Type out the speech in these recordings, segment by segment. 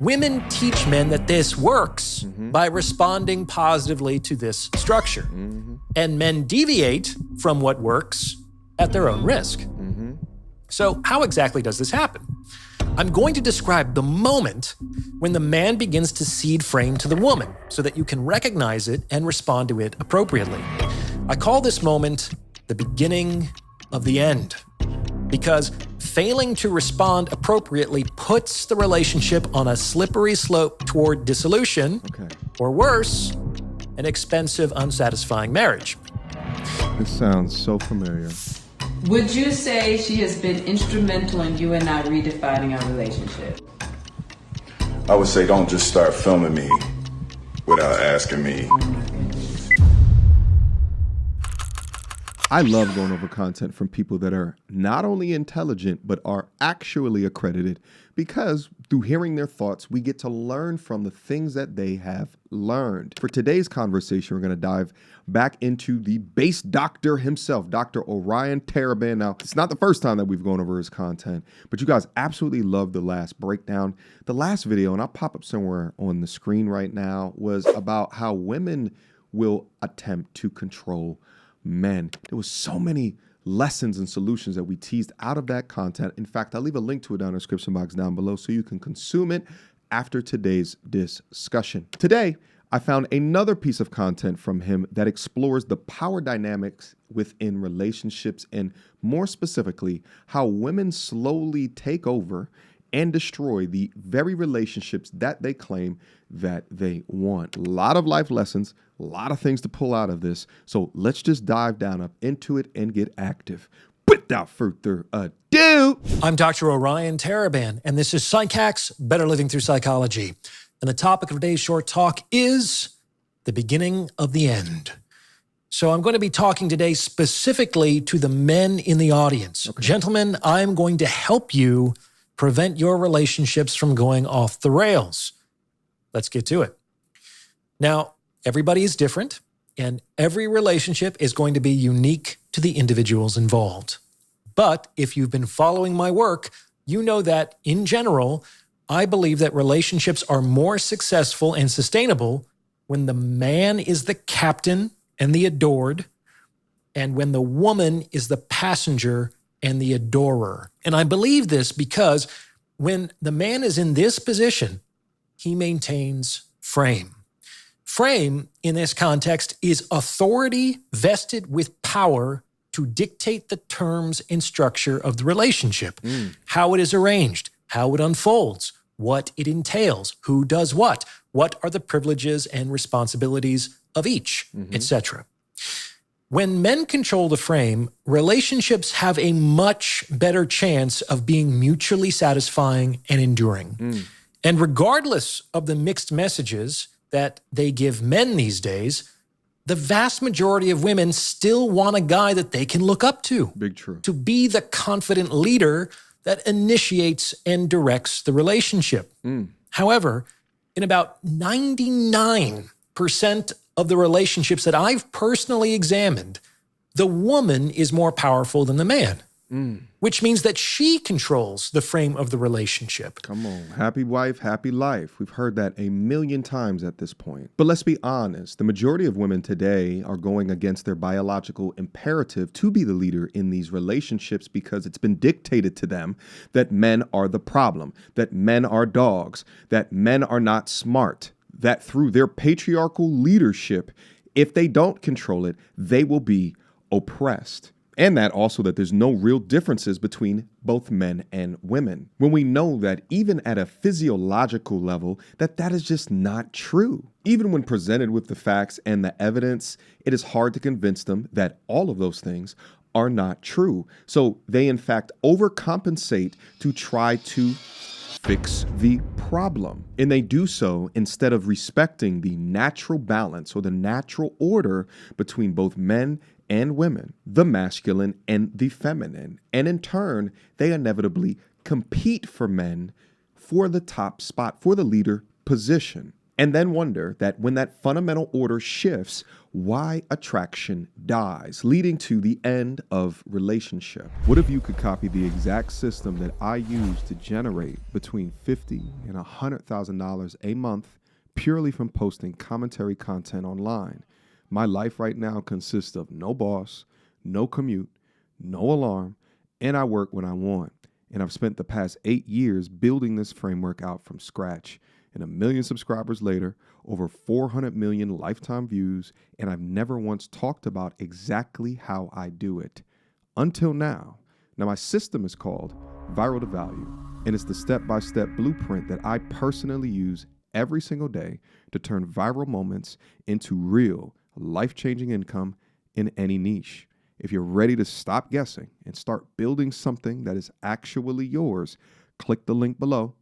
Women teach men that this works by responding positively to this structure. And men deviate from what works at their own risk. So how exactly does this happen? I'm going to describe the moment when the man begins to cede frame to the woman so that you can recognize it and respond to it appropriately. I call this moment the beginning of the end, because failing to respond appropriately puts the relationship on a slippery slope toward dissolution, or worse, an expensive, unsatisfying marriage. This sounds so familiar. Would you say she has been instrumental in you and I redefining our relationship? I would say don't just start filming me without asking me. I love going over content from people that are not only intelligent, but are actually accredited, because through hearing their thoughts, we get to learn from the things that they have learned. For today's conversation, we're going to dive back into the base doctor himself, Dr. Orion Taraban. Now, it's not the first time that we've gone over his content, but you guys absolutely loved the last breakdown. The last video, and I'll pop up somewhere on the screen right now, was about how women will attempt to control men. There was so many lessons and solutions that we teased out of that content. In fact, I'll leave a link to it down in the description box down below so you can consume it after today's discussion. Today, I found another piece of content from him that explores the power dynamics within relationships, and more specifically, how women slowly take over and destroy the very relationships that they claim that they want. A lot of life lessons, a lot of things to pull out of this. So let's just dive down up into it and get active. Without further ado, I'm Dr. Orion Taraban, and this is Psych Hacks, Better Living Through Psychology. And the topic of today's short talk is the beginning of the end. So I'm going to be talking today specifically to the men in the audience. Gentlemen, I'm going to help you prevent your relationships from going off the rails. Let's get to it. Now, everybody is different, and every relationship is going to be unique to the individuals involved. But if you've been following my work, you know that in general, I believe that relationships are more successful and sustainable when the man is the captain and the adored, and when the woman is the passenger and the adorer. And I believe this because when the man is in this position, he maintains frame. Frame, in this context, is authority vested with power to dictate the terms and structure of the relationship, how it is arranged, how it unfolds, what it entails, who does what are the privileges and responsibilities of each, etc. When men control the frame, relationships have a much better chance of being mutually satisfying and enduring. And regardless of the mixed messages that they give men these days, the vast majority of women still want a guy that they can look up to. Big true. To be the confident leader that initiates and directs the relationship. However, in about 99% of the relationships that I've personally examined, the woman is more powerful than the man, which means that she controls the frame of the relationship. Come on. Happy wife, happy life. We've heard that a million times at this point. But let's be honest. The majority of women today are going against their biological imperative to be the leader in these relationships because it's been dictated to them that men are the problem, that men are dogs, that men are not smart, that through their patriarchal leadership, if they don't control it, they will be oppressed. And that also that there's no real differences between both men and women. When we know that even at a physiological level, that is just not true. Even when presented with the facts and the evidence, it is hard to convince them that all of those things are not true. So they in fact overcompensate to try to fix the problem. And they do so instead of respecting the natural balance or the natural order between both men and women, the masculine and the feminine. And in turn, they inevitably compete for men for the top spot, for the leader position. and then wonder that when that fundamental order shifts, why attraction dies, leading to the end of relationship. What if you could copy the exact system that I use to generate between $50,000 and $100,000 a month purely from posting commentary content online? My life right now consists of no boss, no commute, no alarm, and I work when I want. And I've spent the past 8 years building this framework out from scratch. And 1 million subscribers later, over 400 million lifetime views, and I've never once talked about exactly how I do it. Until now. Now, my system is called Viral to Value, and it's the step-by-step blueprint that I personally use every single day to turn viral moments into real, life-changing income in any niche. If you're ready to stop guessing and start building something that is actually yours, click the link below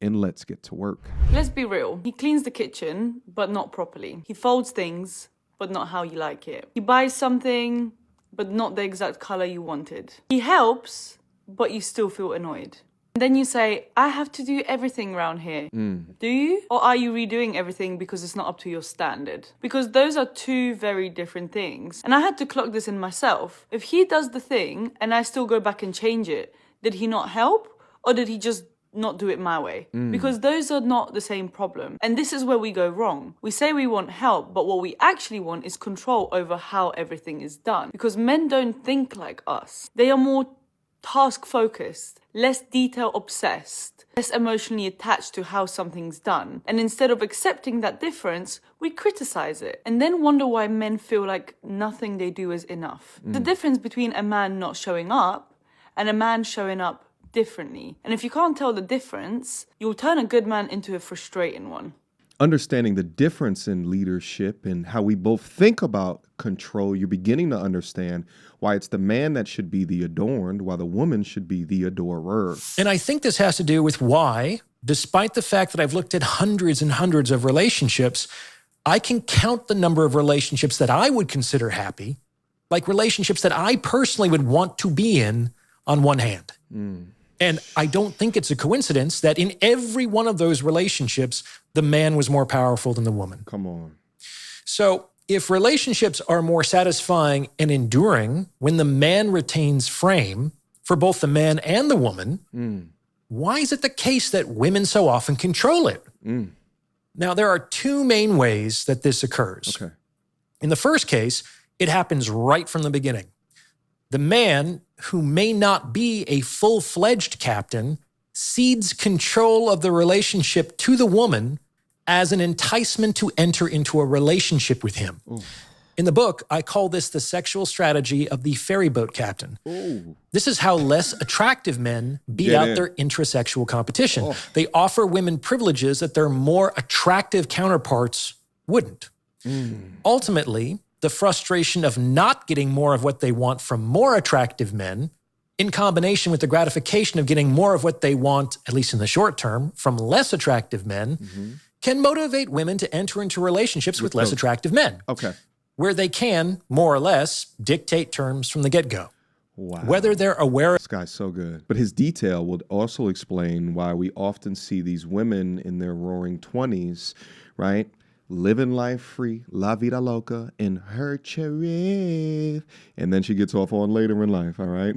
and let's get to work. Let's be real. He cleans the kitchen, but not properly. He folds things, but not how you like it. He buys something, but not the exact color you wanted. He helps, but you still feel annoyed. And then you say, I have to do everything around here. Do you? Or are you redoing everything because it's not up to your standard? Because those are two very different things. And I had to clock this in myself. If he does the thing and I still go back and change it, did he not help? Or did he just not do it my way? Because those are not the same problem. And this is where we go wrong. We say we want help, but what we actually want is control over how everything is done. Because men don't think like us. They are more task-focused, less detail-obsessed, less emotionally attached to how something's done. And instead of accepting that difference, we criticize it and then wonder why men feel like nothing they do is enough. The difference between a man not showing up and a man showing up differently. And if you can't tell the difference, you'll turn a good man into a frustrating one. Understanding the difference in leadership and how we both think about control, you're beginning to understand why it's the man that should be the adorned, while the woman should be the adorer. And I think this has to do with why, despite the fact that I've looked at hundreds and hundreds of relationships, I can count the number of relationships that I would consider happy, like relationships that I personally would want to be in, on one hand. And I don't think it's a coincidence that in every one of those relationships, the man was more powerful than the woman. Come on. So if relationships are more satisfying and enduring when the man retains frame for both the man and the woman, why is it the case that women so often control it? Now, there are two main ways that this occurs. Okay. In the first case, it happens right from the beginning. The man, who may not be a full-fledged captain, cedes control of the relationship to the woman as an enticement to enter into a relationship with him. In the book, I call this the sexual strategy of the ferryboat captain. This is how less attractive men beat out their intrasexual competition. They offer women privileges that their more attractive counterparts wouldn't. Ultimately, the frustration of not getting more of what they want from more attractive men, in combination with the gratification of getting more of what they want, at least in the short term, from less attractive men, can motivate women to enter into relationships with less attractive men. Where they can, more or less, dictate terms from the get-go. Wow. Whether they're aware of— This guy's so good. But his detail would also explain why we often see these women in their roaring 20s, right? Living life free, la vida loca, in her chariot. And then she gets off on later in life, all right?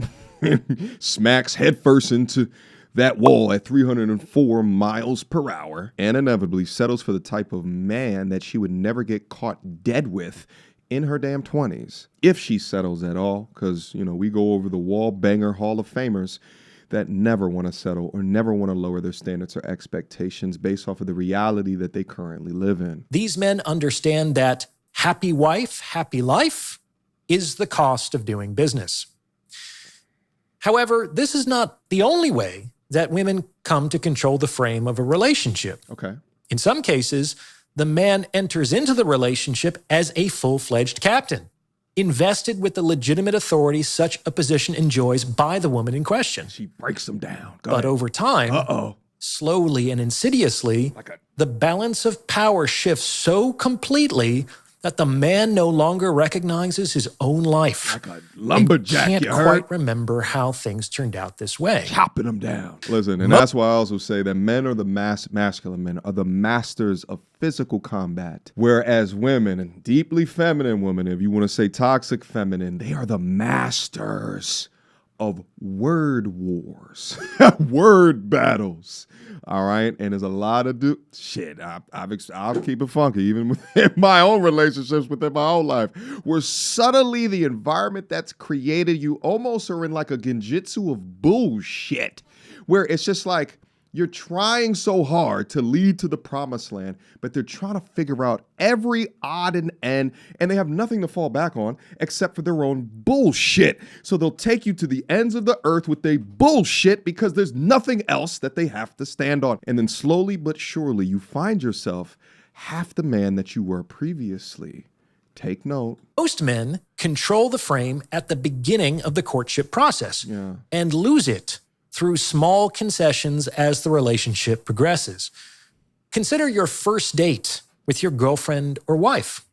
Smacks headfirst into that wall at 304 miles per hour and inevitably settles for the type of man that she would never get caught dead with in her damn 20s. If she settles at all, because, you know, we go over the wall banger Hall of Famers that never want to settle or never want to lower their standards or expectations based off of the reality that they currently live in. These men understand that happy wife, happy life is the cost of doing business. However, this is not the only way that women come to control the frame of a relationship. Okay. In some cases, the man enters into the relationship as a full-fledged captain, invested with the legitimate authority such a position enjoys by the woman in question. She breaks them down. But over time, slowly and insidiously, the balance of power shifts so completely that the man no longer recognizes his own life. Like a lumberjack, Can't you heard? quite remember how things turned out this way. Chopping them down. Listen, and that's why I also say that men are the masculine men are the masters of physical combat, whereas women, and deeply feminine women, if you want to say toxic feminine, they are the masters of word wars, word battles. All right, and there's a lot of I'll keep it funky, even within my own relationships, within my own life, where suddenly the environment that's created, you almost are in like a genjutsu of bullshit, where it's just like you're trying so hard to lead to the promised land, but they're trying to figure out every odd and end, and they have nothing to fall back on except for their own bullshit. So they'll take you to the ends of the earth with their bullshit because there's nothing else that they have to stand on. And then slowly but surely, you find yourself half the man that you were previously. Take note. Most men control the frame at the beginning of the courtship process and lose it through small concessions as the relationship progresses. Consider your first date with your girlfriend or wife.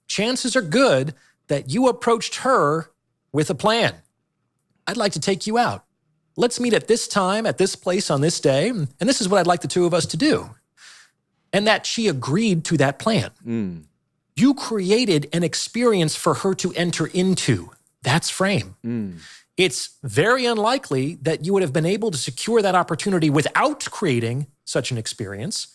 Chances are good that you approached her with a plan. I'd like to take you out. Let's meet at this time, at this place, on this day, and this is what I'd like the two of us to do. And that she agreed to that plan. You created an experience for her to enter into. That's frame. It's very unlikely that you would have been able to secure that opportunity without creating such an experience.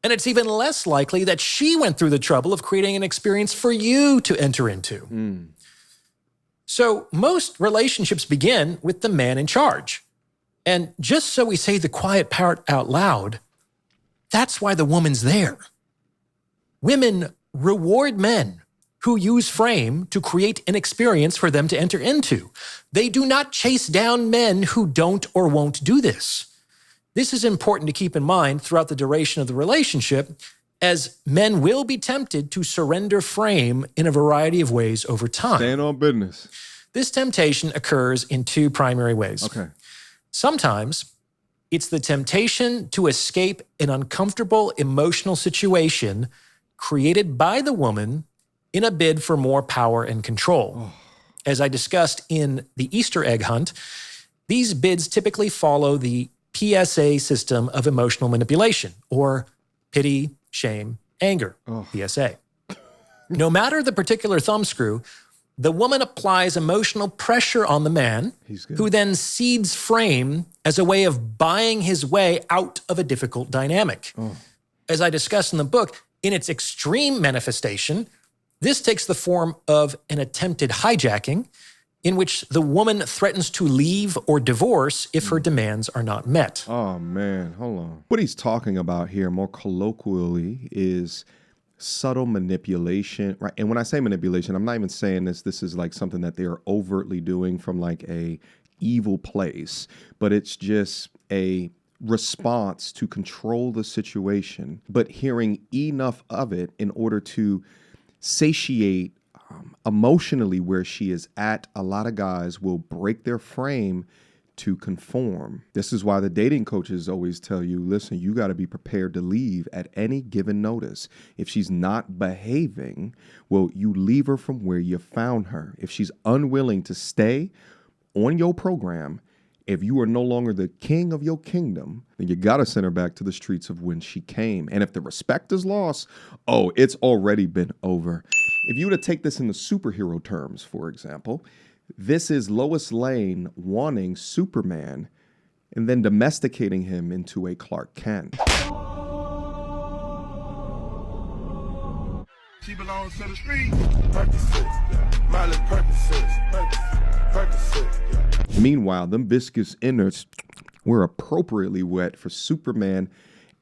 And it's even less likely that she went through the trouble of creating an experience for you to enter into. So most relationships begin with the man in charge. And just so we say the quiet part out loud, that's why the woman's there. Women reward men who use frame to create an experience for them to enter into. They do not chase down men who don't or won't do this. This is important to keep in mind throughout the duration of the relationship, as men will be tempted to surrender frame in a variety of ways over time. Stand on business. This temptation occurs in two primary ways. Okay. Sometimes it's the temptation to escape an uncomfortable emotional situation created by the woman in a bid for more power and control. As I discussed in the Easter egg hunt, these bids typically follow the PSA system of emotional manipulation, or pity, shame, anger, PSA. No matter the particular thumbscrew, the woman applies emotional pressure on the man, who then cedes frame as a way of buying his way out of a difficult dynamic. As I discussed in the book, in its extreme manifestation, this takes the form of an attempted hijacking in which the woman threatens to leave or divorce if her demands are not met. Oh, man, hold on. What he's talking about here more colloquially is subtle manipulation, right? And when I say manipulation, I'm not even saying this is like something that they're overtly doing from like a evil place, but it's just a response to control the situation, but hearing enough of it in order to satiate emotionally where she is at. A lot of guys will break their frame to conform. This is why the dating coaches always tell you, listen, you got to be prepared to leave at any given notice. If she's not behaving, well, you leave her from where you found her. If she's unwilling to stay on your program, if you are no longer the king of your kingdom, then you got to send her back to the streets of when she came. And if the respect is lost, it's already been over. If you were to take this in the superhero terms, for example, this is Lois Lane wanting Superman and then domesticating him into a Clark Kent. She belongs to the street. Percocets, Miley Percocets. Meanwhile, them viscous innards were appropriately wet for Superman,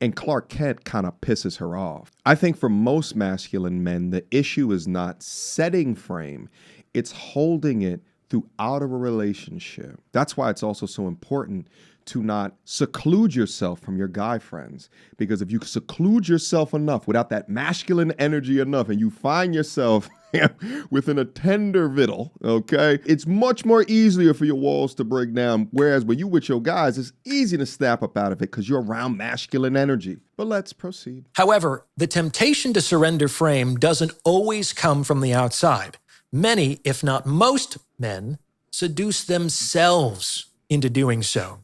and Clark Kent kind of pisses her off. I think for most masculine men, the issue is not setting frame, it's holding it throughout a relationship. That's why it's also so important to not seclude yourself from your guy friends. Because if you seclude yourself enough without that masculine energy enough, and you find yourself within a tender vittle, okay? It's much more easier for your walls to break down, whereas when you with your guys, it's easy to snap up out of it because you're around masculine energy. But let's proceed. However, the temptation to surrender frame doesn't always come from the outside. Many, if not most men, seduce themselves into doing so.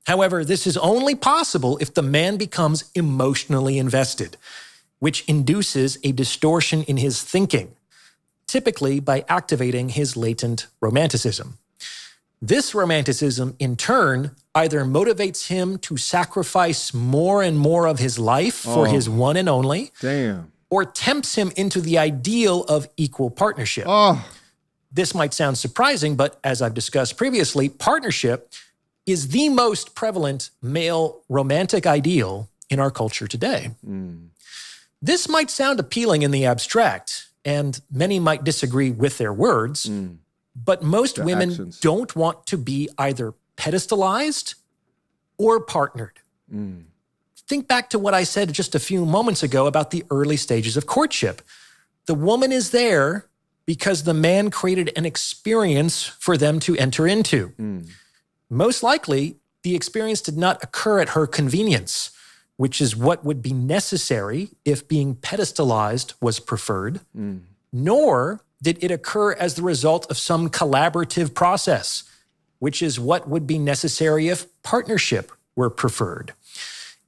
However, this is only possible if the man becomes emotionally invested, which induces a distortion in his thinking, typically by activating his latent romanticism. This romanticism, in turn, either motivates him to sacrifice more and more of his life for his one and only, or tempts him into the ideal of equal partnership. This might sound surprising, but as I've discussed previously, partnership is the most prevalent male romantic ideal in our culture today. This might sound appealing in the abstract, and many might disagree with their words, but most women don't want to be either pedestalized or partnered. Think back to what I said just a few moments ago about the early stages of courtship. The woman is there because the man created an experience for them to enter into. Most likely, the experience did not occur at her convenience, which is what would be necessary if being pedestalized was preferred, nor did it occur as the result of some collaborative process, which is what would be necessary if partnership were preferred.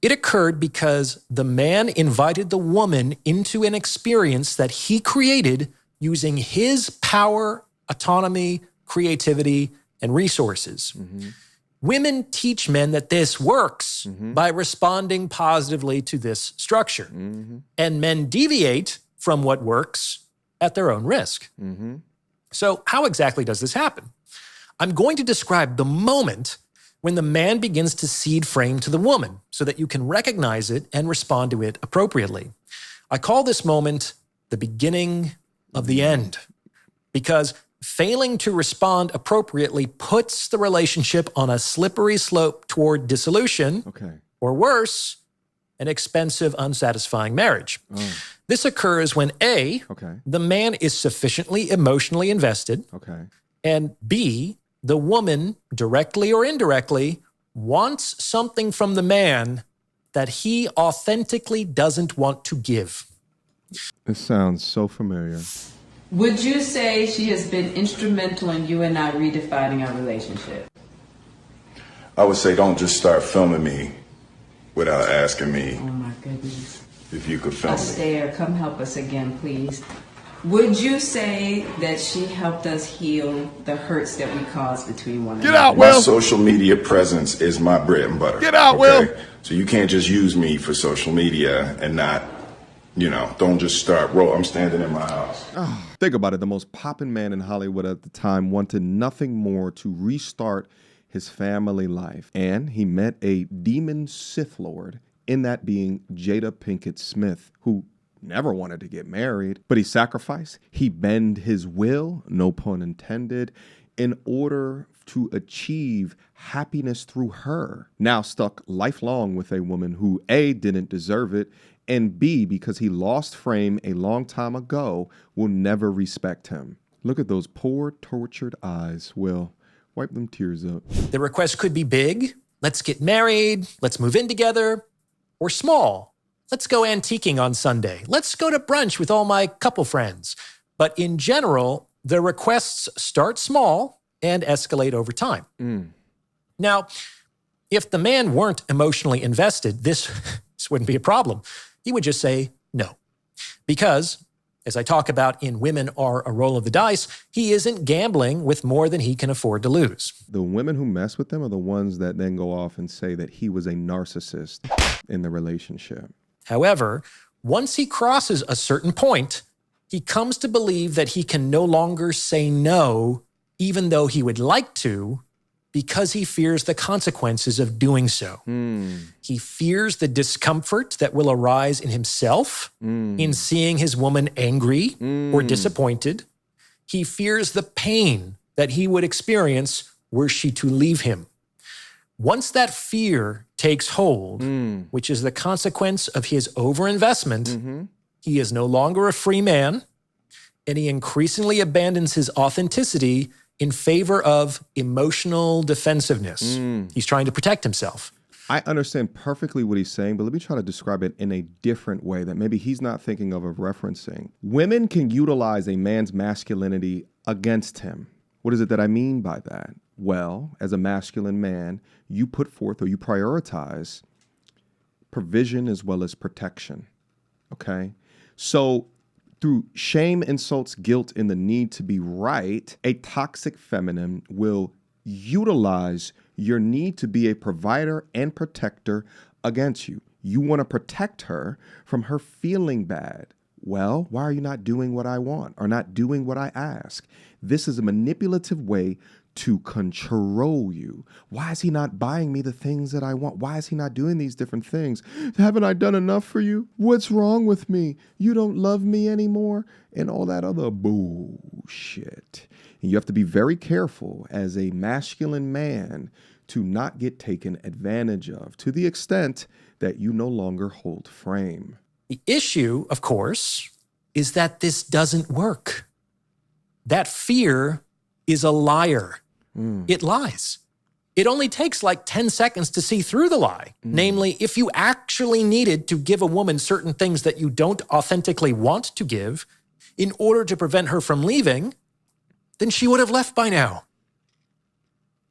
It occurred because the man invited the woman into an experience that he created using his power, autonomy, creativity, and resources. Women teach men that this works by responding positively to this structure. And men deviate from what works at their own risk. So how exactly does this happen? I'm going to describe the moment when the man begins to cede frame to the woman so that you can recognize it and respond to it appropriately. I call this moment the beginning of the end, because failing to respond appropriately puts the relationship on a slippery slope toward dissolution, or worse, an expensive, unsatisfying marriage. This occurs when A, the man is sufficiently emotionally invested, and B, the woman, directly or indirectly, wants something from the man that he authentically doesn't want to give. This sounds so familiar. Would you say she has been instrumental in you and I redefining our relationship? I would say don't just start filming me without asking me Oh my goodness. if you could film me. Astaire, come help us again, please. Would you say that she helped us heal the hurts that we caused between one another? Get out, My Will! social media presence is my bread and butter. Get out, Will! So you can't just use me for social media and not, don't just start I'm standing in my house. Think about it. The most poppin' man in Hollywood at the time wanted nothing more to restart his family life. And he met a demon Sith Lord, in that being Jada Pinkett Smith, who never wanted to get married, but he sacrificed. He bent his will, no pun intended, in order to achieve happiness through her. Now stuck lifelong with a woman who A, didn't deserve it, and B, because he lost frame a long time ago, will never respect him. Look at those poor, tortured eyes, Will. Wipe them tears up. The request could be big, let's get married, let's move in together, or small, let's go antiquing on Sunday, let's go to brunch with all my couple friends. But in general, the requests start small and escalate over time. Now, if the man weren't emotionally invested, this wouldn't be a problem. He would just say no. Because, as I talk about in Women Are a Roll of the Dice, he isn't gambling with more than he can afford to lose. The women who mess with him are the ones that then go off and say that he was a narcissist in the relationship. However, once he crosses a certain point, he comes to believe that he can no longer say no, even though he would like to, because he fears the consequences of doing so. He fears the discomfort that will arise in himself in seeing his woman angry or disappointed. He fears the pain that he would experience were she to leave him. Once that fear takes hold, which is the consequence of his overinvestment, he is no longer a free man, and he increasingly abandons his authenticity in favor of emotional defensiveness. He's trying to protect himself. I understand perfectly what he's saying, but let me try to describe it in a different way that maybe he's not thinking of referencing. Women can utilize a man's masculinity against him. What is it that I mean by that? Well, as a masculine man, you put forth or you prioritize provision as well as protection, okay? So through shame, insults, guilt, and the need to be right, a toxic feminine will utilize your need to be a provider and protector against you. You want to protect her from her feeling bad. Well, why are you not doing what I want or not doing what I ask? This is a manipulative way to control you. Why is he not buying me the things that I want? Why is he not doing these different things? Haven't I done enough for you? What's wrong with me? You don't love me anymore? And all that other bullshit. And you have to be very careful as a masculine man to not get taken advantage of to the extent that you no longer hold frame. The issue, of course, is that this doesn't work. That fear is a liar. It lies. It only takes like 10 seconds to see through the lie. Namely, if you actually needed to give a woman certain things that you don't authentically want to give in order to prevent her from leaving, then she would have left by now.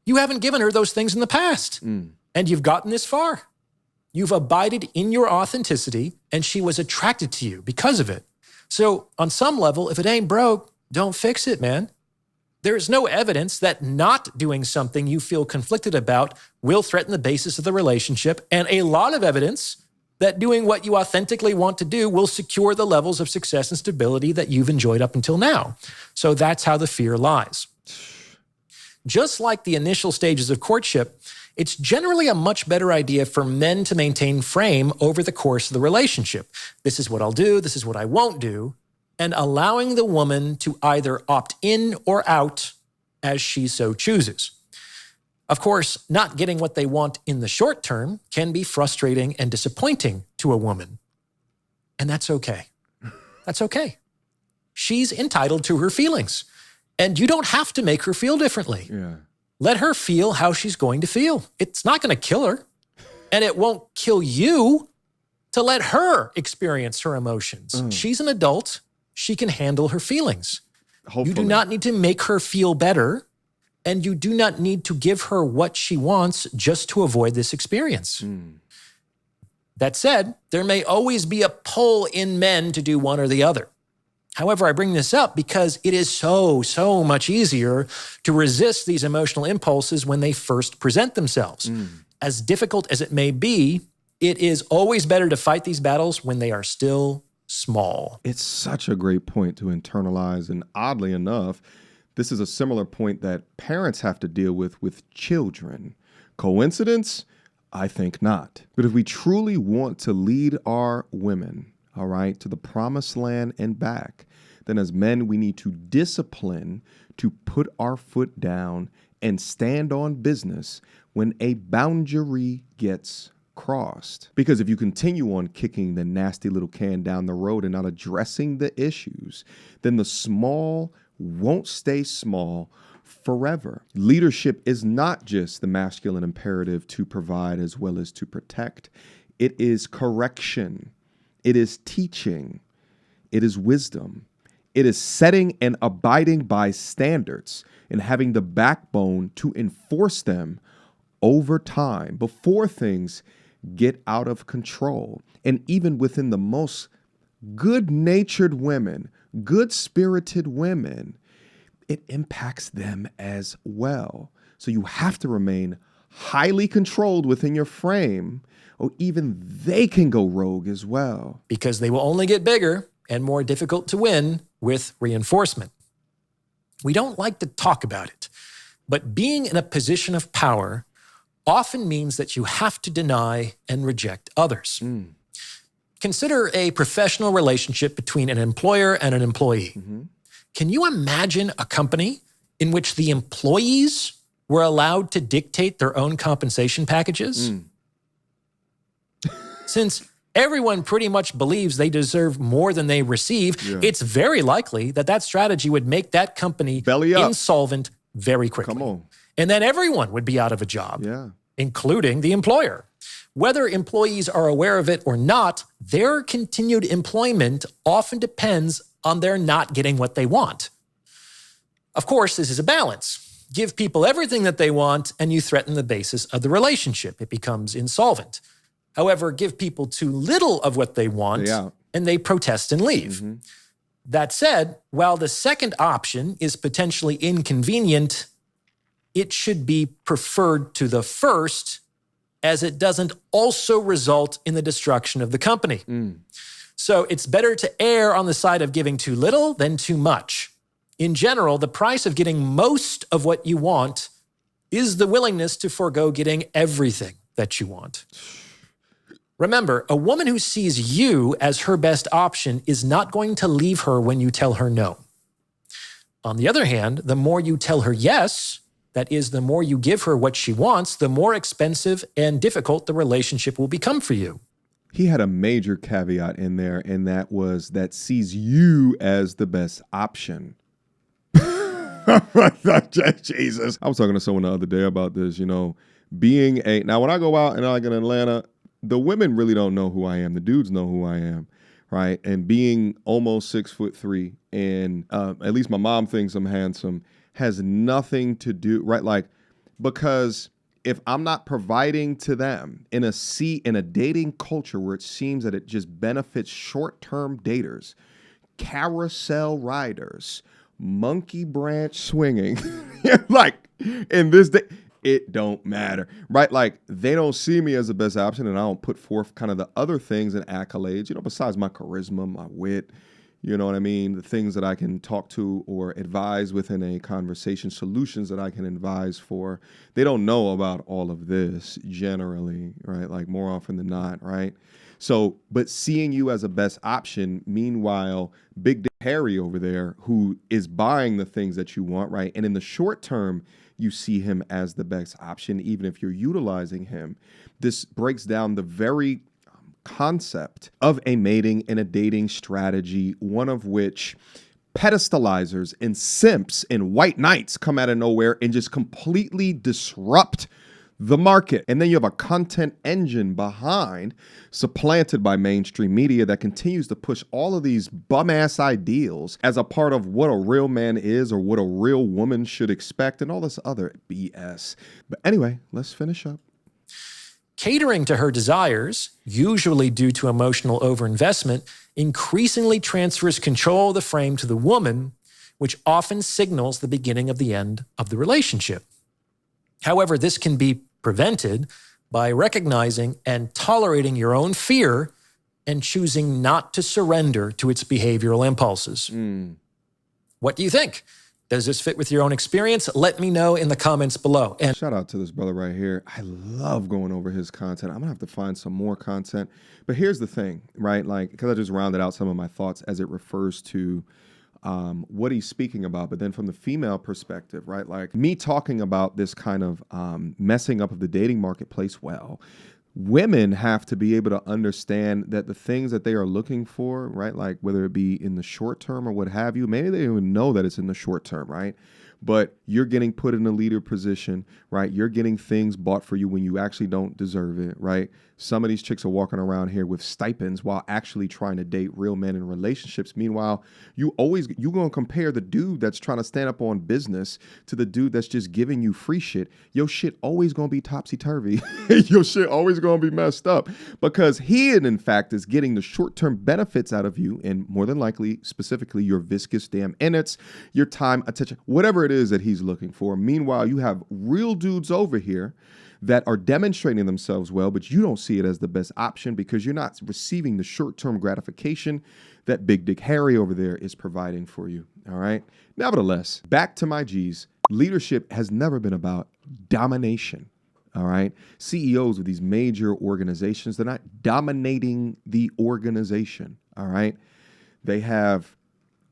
You haven't given her those things in the past, and you've gotten this far. You've abided in your authenticity, and she was attracted to you because of it. So on some level, if it ain't broke, don't fix it, man. There is no evidence that not doing something you feel conflicted about will threaten the basis of the relationship, and a lot of evidence that doing what you authentically want to do will secure the levels of success and stability that you've enjoyed up until now. So that's how the fear lies. Just like the initial stages of courtship, it's generally a much better idea for men to maintain frame over the course of the relationship. This is what I'll do, this is what I won't do, and allowing the woman to either opt in or out as she so chooses. Of course, not getting what they want in the short term can be frustrating and disappointing to a woman. And that's okay. That's okay. She's entitled to her feelings, and you don't have to make her feel differently. Yeah. Let her feel how she's going to feel. It's not going to kill her, and it won't kill you to let her experience her emotions. She's an adult. She can handle her feelings. Hopefully. You do not need to make her feel better, and you do not need to give her what she wants just to avoid this experience. That said, there may always be a pull in men to do one or the other. However, I bring this up because it is so much easier to resist these emotional impulses when they first present themselves. As difficult as it may be, it is always better to fight these battles when they are still small. It's such a great point to internalize. And oddly enough, this is a similar point that parents have to deal with children. Coincidence? I think not. But if we truly want to lead our women, all right, to the promised land and back, then as men, we need to discipline to put our foot down and stand on business when a boundary gets crossed. Because if you continue on kicking the nasty little can down the road and not addressing the issues, then the small won't stay small forever. Leadership is not just the masculine imperative to provide as well as to protect. It is correction. It is teaching. It is wisdom. It is setting and abiding by standards and having the backbone to enforce them over time before things get out of control. And even within the most good-natured women, good-spirited women, it impacts them as well. So you have to remain highly controlled within your frame, or even they can go rogue as well. Because they will only get bigger and more difficult to win with reinforcement. We don't like to talk about it, but being in a position of power often means that you have to deny and reject others. Consider a professional relationship between an employer and an employee. Can you imagine a company in which the employees were allowed to dictate their own compensation packages? Since everyone pretty much believes they deserve more than they receive, it's very likely that that strategy would make that company Belly up. insolvent very quickly. Come on. And then everyone would be out of a job, Yeah. including the employer. Whether employees are aware of it or not, their continued employment often depends on their not getting what they want. Of course, this is a balance. Give people everything that they want, and you threaten the basis of the relationship. It becomes insolvent. However, give people too little of what they want, and they protest and leave. That said, while the second option is potentially inconvenient, it should be preferred to the first, as it doesn't also result in the destruction of the company. So it's better to err on the side of giving too little than too much. In general, the price of getting most of what you want is the willingness to forego getting everything that you want. Remember, a woman who sees you as her best option is not going to leave her when you tell her no. On the other hand, the more you tell her yes, that is, the more you give her what she wants, the more expensive and difficult the relationship will become for you. He had a major caveat in there, and that was that sees you as the best option. Jesus. I was talking to someone the other day about this, now when I go out and like in Atlanta, the women really don't know who I am. The dudes know who I am, right? And being almost 6'3", and at least my mom thinks I'm handsome, has nothing to do, right? Like, because if I'm not providing to them in a dating culture where it seems that it just benefits short-term daters, carousel riders, monkey branch swinging, like in this day, it don't matter, right? Like, they don't see me as the best option, and I don't put forth kind of the other things and accolades, besides my charisma, my wit, you know what I mean? The things that I can talk to or advise within a conversation, solutions that I can advise for. They don't know about all of this generally, right? Like, more often than not, right? So, but seeing you as a best option, meanwhile, Big Dick Harry over there, who is buying the things that you want, right? And in the short term, you see him as the best option, even if you're utilizing him. This breaks down the very concept of a mating and a dating strategy, one of which pedestalizers and simps and white knights come out of nowhere and just completely disrupt the market. And then you have a content engine behind, supplanted by mainstream media, that continues to push all of these bum-ass ideals as a part of what a real man is or what a real woman should expect and all this other BS. But anyway, let's finish up. Catering to her desires, usually due to emotional overinvestment, increasingly transfers control of the frame to the woman, which often signals the beginning of the end of the relationship. However, this can be prevented by recognizing and tolerating your own fear and choosing not to surrender to its behavioral impulses. What do you think? Does this fit with your own experience? Let me know in the comments below. And shout out to this brother right here. I love going over his content. I'm gonna have to find some more content. But here's the thing, right? Like, because I just rounded out some of my thoughts as it refers to what he's speaking about, but then from the female perspective, right? Like, me talking about this kind of messing up of the dating marketplace, well, women have to be able to understand that the things that they are looking for, right? Like, whether it be in the short term or what have you, maybe they don't even know that it's in the short term, right? But you're getting put in a leader position, right? You're getting things bought for you when you actually don't deserve it, right? Some of these chicks are walking around here with stipends while actually trying to date real men in relationships. Meanwhile, you're going to compare the dude that's trying to stand up on business to the dude that's just giving you free shit. Your shit always going to be topsy-turvy. Your shit always going to be messed up because he, in fact, is getting the short-term benefits out of you, and more than likely, specifically, your viscous damn innards, your time, attention, whatever it is that he's looking for. Meanwhile, you have real dudes over here that are demonstrating themselves well, but you don't see it as the best option because you're not receiving the short-term gratification that Big Dick Harry over there is providing for you, all right? Nevertheless, back to my G's, leadership has never been about domination, all right? CEOs of these major organizations, they're not dominating the organization, all right? They have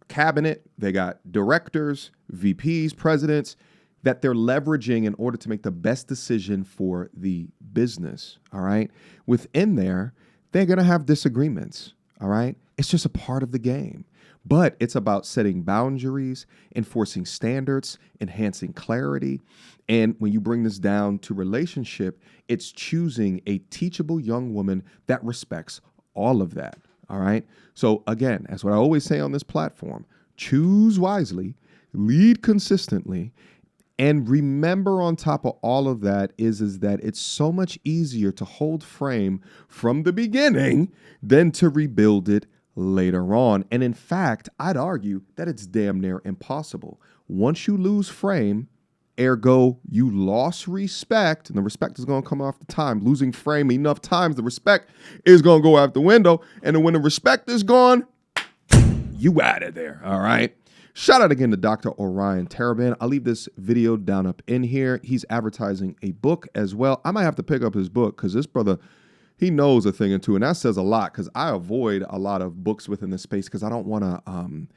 cabinet, they got directors, VPs, presidents, that they're leveraging in order to make the best decision for the business, all right? Within there, they're going to have disagreements, all right? It's just a part of the game. But it's about setting boundaries, enforcing standards, enhancing clarity. And when you bring this down to relationship, it's choosing a teachable young woman that respects all of that, all right? So again, that's what I always say on this platform. Choose wisely, lead consistently, and remember on top of all of that is that it's so much easier to hold frame from the beginning than to rebuild it later on. And in fact, I'd argue that it's damn near impossible. Once you lose frame, ergo, you lost respect, and the respect is going to come off the time. Losing frame enough times, the respect is going to go out the window. And then when the respect is gone, you out of there, all right? Shout out again to Dr. Orion Taraban. I'll leave this video down up in here. He's advertising a book as well. I might have to pick up his book because this brother, he knows a thing or two, and that says a lot because I avoid a lot of books within this space because I don't want to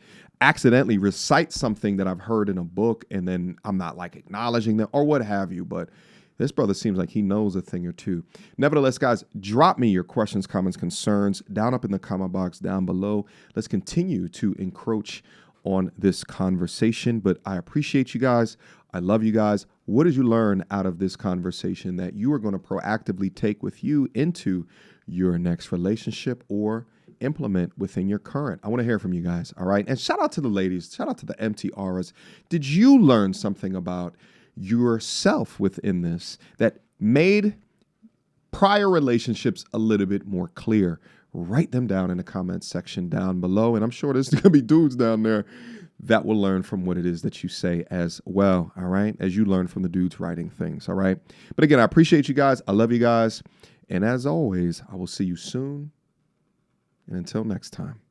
accidentally recite something that I've heard in a book and then I'm not like acknowledging them or what have you. But this brother seems like he knows a thing or two. Nevertheless, guys, drop me your questions, comments, concerns down up in the comment box down below. Let's continue to encroach on this conversation, but I appreciate you guys. I love you guys. What did you learn out of this conversation that you are going to proactively take with you into your next relationship or implement within your current? I want to hear from you guys. All right. And shout out to the ladies. Shout out to the MTRs. Did you learn something about yourself within this that made prior relationships a little bit more clear? Write them down in the comments section down below. And I'm sure there's going to be dudes down there that will learn from what it is that you say as well. All right. As you learn from the dudes writing things. All right. But again, I appreciate you guys. I love you guys. And as always, I will see you soon. And until next time,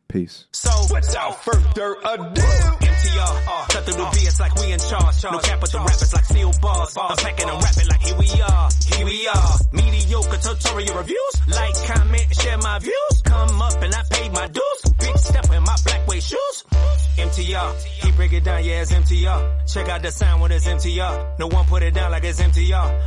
peace. So, without further ado, MTR, cut through the BS like we in charge. No cap with the rappers like steel bars. I'm packing and rapping like here we are. Here we are. Mediocre tutorial reviews. Like, comment, share my views. Come up and I paid my dues. Big step in my black way shoes. MTR, he break it down, yeah, it's MTR. Check out the sound with his MTR. No one put it down like it's MTR.